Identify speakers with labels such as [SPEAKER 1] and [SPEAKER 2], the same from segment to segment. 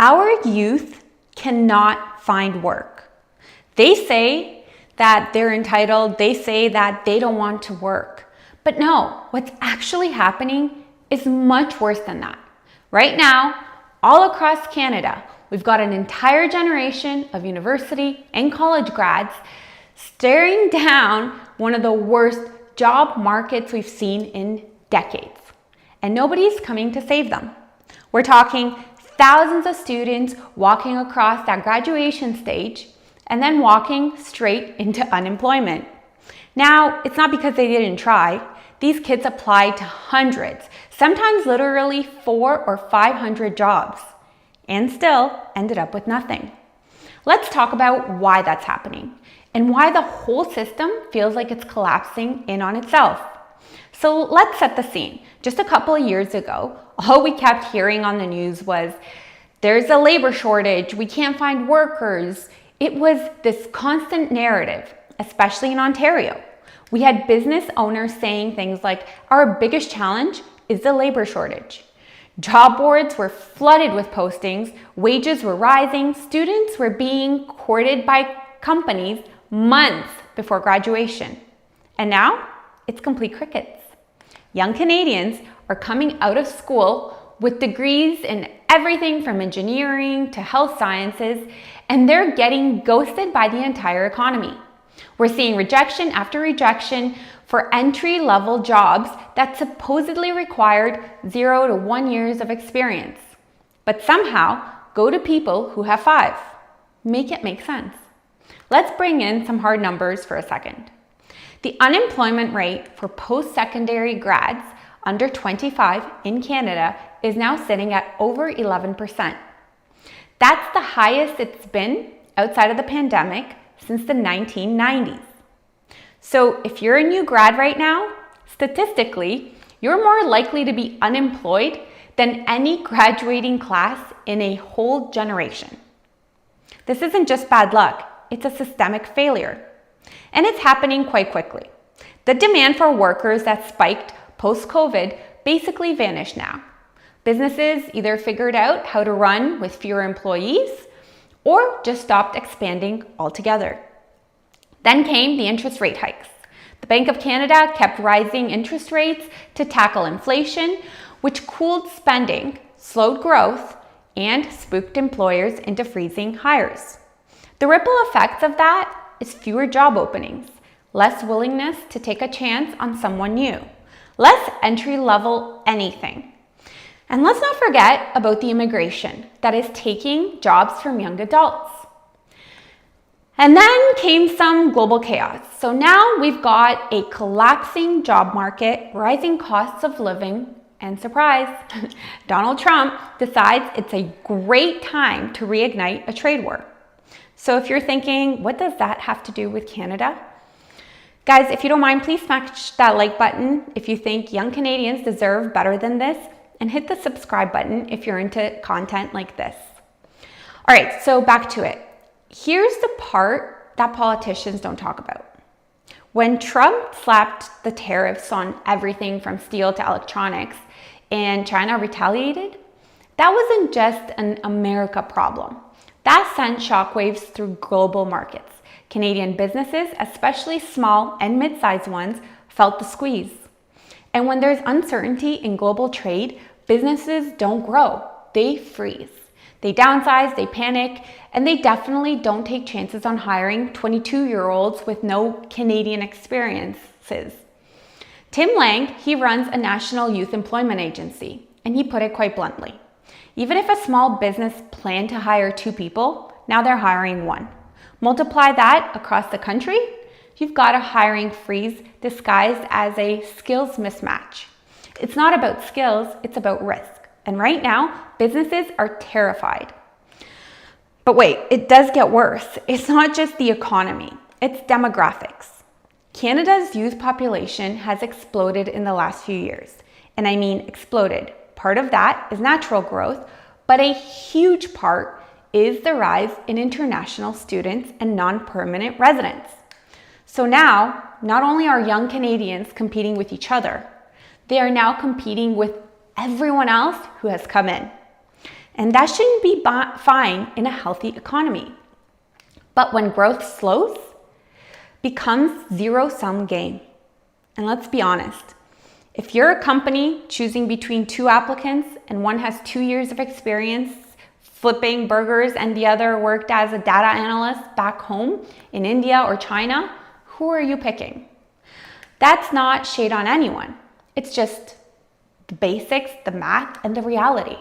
[SPEAKER 1] Our youth cannot find work. They say that they're entitled, they say that they don't want to work. But no, what's actually happening is much worse than that. Right now, all across Canada, we've got an entire generation of university and college grads staring down one of the worst job markets we've seen in decades. And nobody's coming to save them. We're talking thousands of students walking across that graduation stage and then walking straight into unemployment. Now, it's not because they didn't try. These kids applied to hundreds, sometimes literally 400 or 500 jobs, and still ended up with nothing. Let's talk about why that's happening and why the whole system feels like it's collapsing in on itself. So let's set the scene. Just a couple of years ago, all we kept hearing on the news was, there's a labor shortage, we can't find workers. It was this constant narrative, especially in Ontario. We had business owners saying things like, our biggest challenge is the labor shortage. Job boards were flooded with postings, wages were rising, students were being courted by companies months before graduation. And now it's complete crickets. Young Canadians are coming out of school with degrees in everything from engineering to health sciences, and they're getting ghosted by the entire economy. We're seeing rejection after rejection for entry-level jobs that supposedly required 0 to 1 years of experience, but somehow go to people who have 5. Make it make sense. Let's bring in some hard numbers for a second. The unemployment rate for post-secondary grads under 25 in Canada is now sitting at over 11%. That's the highest it's been outside of the pandemic since the 1990s. So if you're a new grad right now, statistically, you're more likely to be unemployed than any graduating class in a whole generation. This isn't just bad luck, it's a systemic failure. And it's happening quite quickly. The demand for workers that spiked post-COVID basically vanished now. Businesses either figured out how to run with fewer employees or just stopped expanding altogether. Then came the interest rate hikes. The Bank of Canada kept rising interest rates to tackle inflation, which cooled spending, slowed growth, and spooked employers into freezing hires. The ripple effects of that is fewer job openings, less willingness to take a chance on someone new, less entry-level anything. And let's not forget about the immigration that is taking jobs from young adults. And then came some global chaos. So now we've got a collapsing job market, rising costs of living, and surprise, Donald Trump decides it's a great time to reignite a trade war. So if you're thinking, what does that have to do with Canada? Guys, if you don't mind, please smash that like button if you think young Canadians deserve better than this, and hit the subscribe button if you're into content like this. All right, so back to it. Here's the part that politicians don't talk about. When Trump slapped the tariffs on everything from steel to electronics and China retaliated, that wasn't just an America problem. That sent shockwaves through global markets. Canadian businesses, especially small and mid-sized ones, felt the squeeze. And when there's uncertainty in global trade, businesses don't grow, they freeze. They downsize, they panic, and they definitely don't take chances on hiring 22-year-olds with no Canadian experiences. Tim Lang, he runs a national youth employment agency, and he put it quite bluntly. Even if a small business planned to hire 2 people, now they're hiring 1. Multiply that across the country, you've got a hiring freeze disguised as a skills mismatch. It's not about skills, it's about risk. And right now, businesses are terrified. But wait, it does get worse. It's not just the economy, it's demographics. Canada's youth population has exploded in the last few years. And I mean exploded. Part of that is natural growth, but a huge part is the rise in international students and non-permanent residents. So now, not only are young Canadians competing with each other, they are now competing with everyone else who has come in. And that shouldn't be fine in a healthy economy. But when growth slows, becomes zero-sum game. And let's be honest, if you're a company choosing between two applicants and one has 2 years of experience flipping burgers and the other worked as a data analyst back home in India or China, who are you picking? That's not shade on anyone. It's just the basics, the math, and the reality.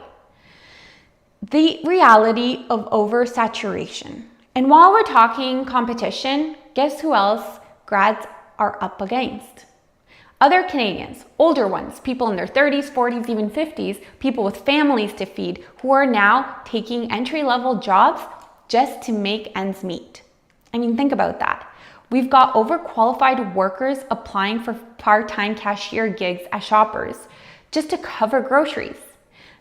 [SPEAKER 1] The reality of oversaturation. And while we're talking competition, guess who else grads are up against? Other Canadians, older ones, people in their 30s, 40s, even 50s, people with families to feed, who are now taking entry-level jobs just to make ends meet. I mean, think about that. We've got overqualified workers applying for part-time cashier gigs at Shoppers just to cover groceries.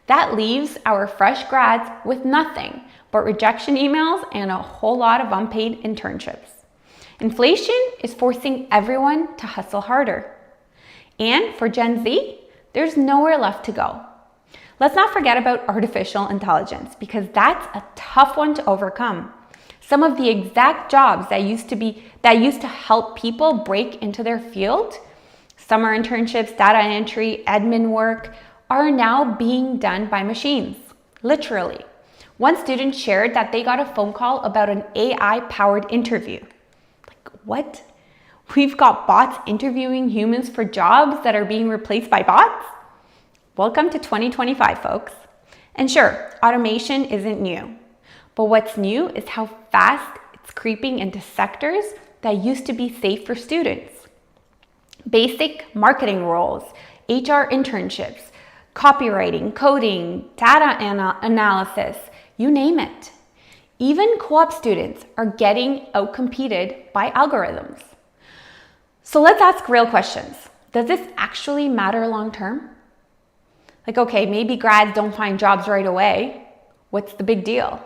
[SPEAKER 1] That leaves our fresh grads with nothing but rejection emails and a whole lot of unpaid internships. Inflation is forcing everyone to hustle harder. And for Gen Z, there's nowhere left to go. Let's not forget about artificial intelligence, because that's a tough one to overcome. Some of the exact jobs that used to help people break into their field, summer internships, data entry, admin work, are now being done by machines, literally. One student shared that they got a phone call about an AI-powered interview. Like, what? We've got bots interviewing humans for jobs that are being replaced by bots? Welcome to 2025, folks. And sure, automation isn't new. But what's new is how fast it's creeping into sectors that used to be safe for students. Basic marketing roles, HR internships, copywriting, coding, data analysis, you name it. Even co-op students are getting outcompeted by algorithms. So let's ask real questions. Does this actually matter long term? Like, okay, maybe grads don't find jobs right away. What's the big deal?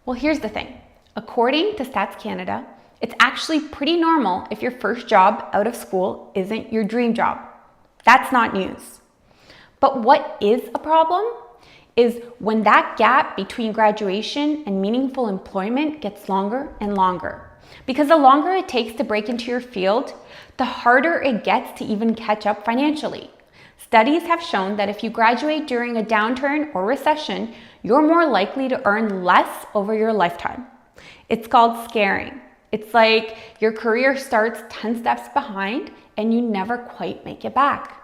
[SPEAKER 1] Well, here's the thing. According to Stats Canada, it's actually pretty normal if your first job out of school isn't your dream job. That's not news. But what is a problem is when that gap between graduation and meaningful employment gets longer and longer. Because the longer it takes to break into your field, the harder it gets to even catch up financially. Studies have shown that if you graduate during a downturn or recession, you're more likely to earn less over your lifetime. It's called scaring. It's like your career starts 10 steps behind and you never quite make it back.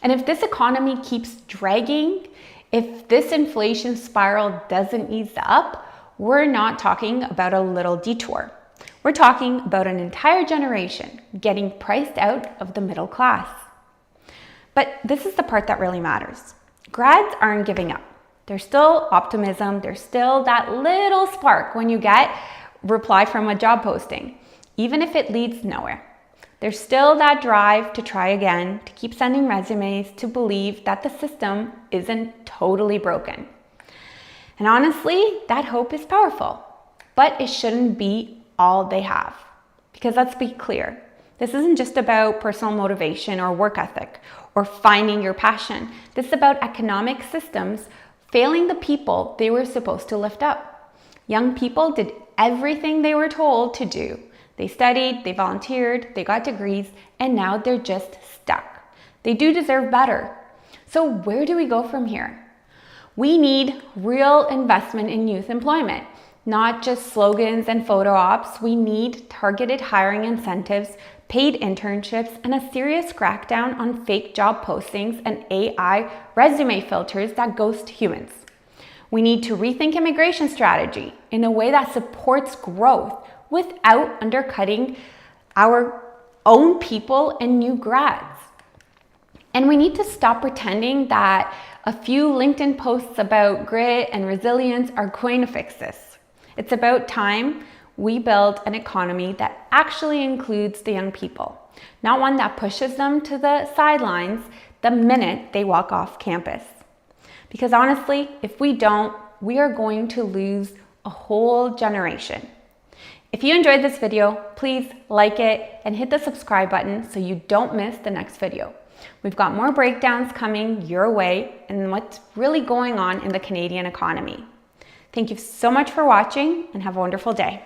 [SPEAKER 1] And if this economy keeps dragging, if this inflation spiral doesn't ease up, we're not talking about a little detour. We're talking about an entire generation getting priced out of the middle class. But this is the part that really matters. Grads aren't giving up. There's still optimism. There's still that little spark when you get a reply from a job posting, even if it leads nowhere. There's still that drive to try again, to keep sending resumes, to believe that the system isn't totally broken. And honestly, that hope is powerful, but it shouldn't be all they have. Because let's be clear, this isn't just about personal motivation or work ethic or finding your passion. This is about economic systems failing the people they were supposed to lift up. Young people did everything they were told to do. They studied, they volunteered, they got degrees, and now they're just stuck. They do deserve better. So where do we go from here? We need real investment in youth employment, not just slogans and photo ops. We need targeted hiring incentives, paid internships, and a serious crackdown on fake job postings and AI resume filters that ghost humans. We need to rethink immigration strategy in a way that supports growth without undercutting our own people and new grads. And we need to stop pretending that a few LinkedIn posts about grit and resilience are going to fix this. It's about time we build an economy that actually includes the young people, not one that pushes them to the sidelines the minute they walk off campus. Because honestly, if we don't, we are going to lose a whole generation. If you enjoyed this video, please like it and hit the subscribe button so you don't miss the next video. We've got more breakdowns coming your way and what's really going on in the Canadian economy. Thank you so much for watching and have a wonderful day.